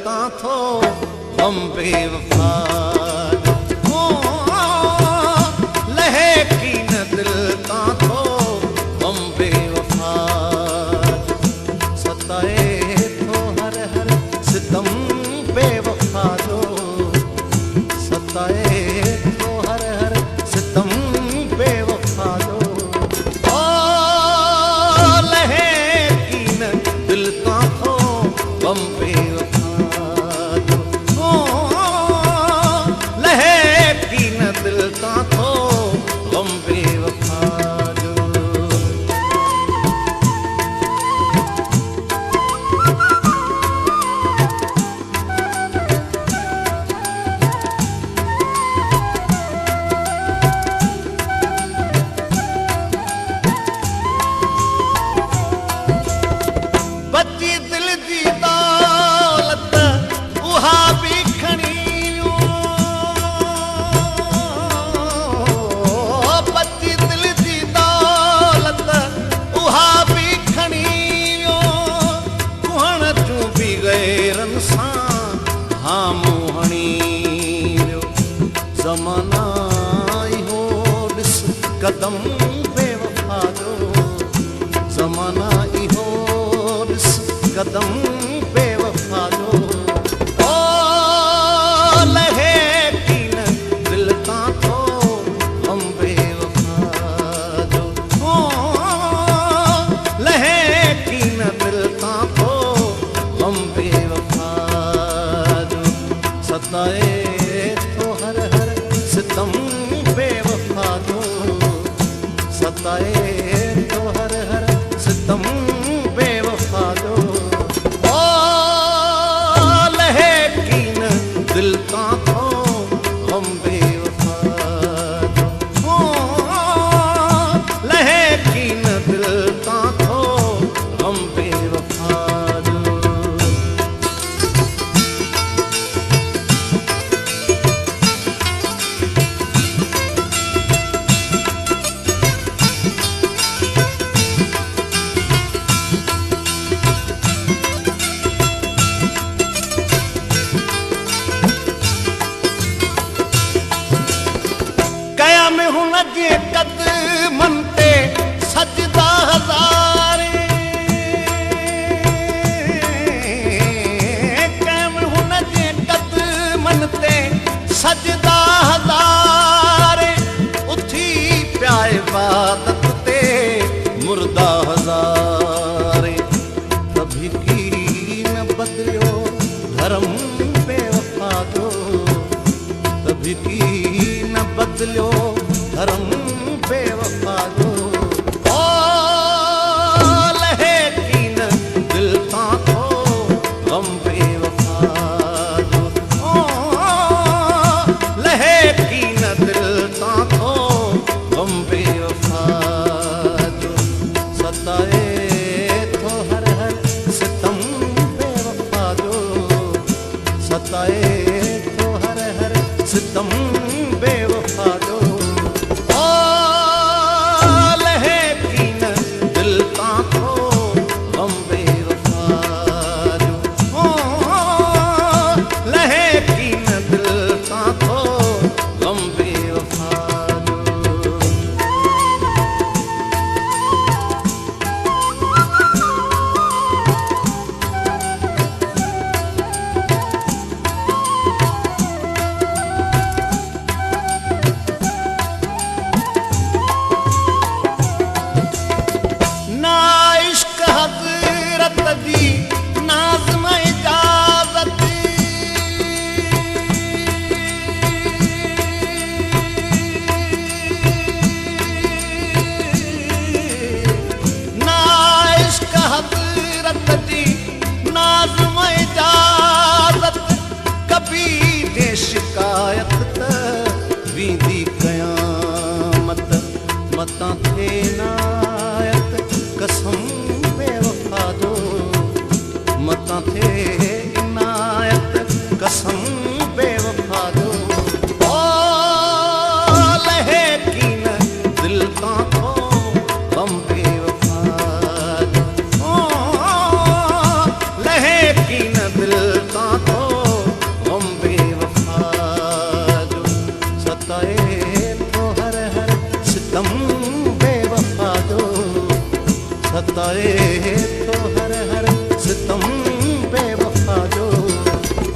ता थो गम बेवफा जो लहे की न दिल ता थो गम बेवफा सताए थो हर हर सितम बेवफा जो सताए थो हर हर सितम बेवफा जो लहे की न दिल ता थो गम बेवफा जो लहे की न दिल ता थो गम बेवफा जो बची दिल जी दौलत उहा भी खणी बची दिल जी दौलत उहा भी खणी कुहण जूं बि गैरनि सां हा मुहणी ज़माना इहो ॾिस कदम बेवफा जो ज़माना इहो ॾिस कदम बेवफा जो लहे की न दिल ता थो गम बेवफा जो लहे की न दिल ता थो गम बेवफा जो सताए थो हर हर सितम बेवफा जो सताए थो हर हर सितम बेवफा जो लहे की न दिल ता थो गम बेवफा जो लहे की न दिल ता थो गम बेवफा जो कया में हुन जे कदमनि ते सजदा हज़ारे कया में हुन जे कदमनि ते सजदा हज़ारे उथी पिया इबादत ते मुर्दा हज़ारे कभी की न बदलियो धर्म बेवफा जो कभी की न बदलियो धर्म बेवफा जो लहे की न दिल ता थो गम बेवफा जो लहे की न दिल ता थो गम बेवफा जो सताए थो हर हर सितम बेवफा जो सताए थो हर हर सितम बेवफा जो लहे की न दिल ता थो गम बेवफा जो लहे की न दिल ता थो गम बेवफा जो सताए तो हर हर सितम बेवफा जो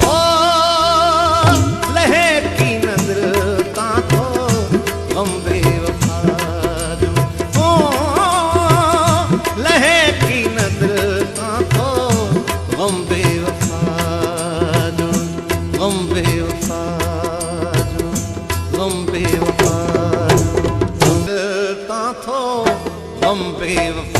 ओ लहे की नजर ता तो गम बेवफा जो ओ लहे की नजर ता तो गम बेवफा जो गम बेवफा जो गम बेवफा जो ता तो गम बेवफा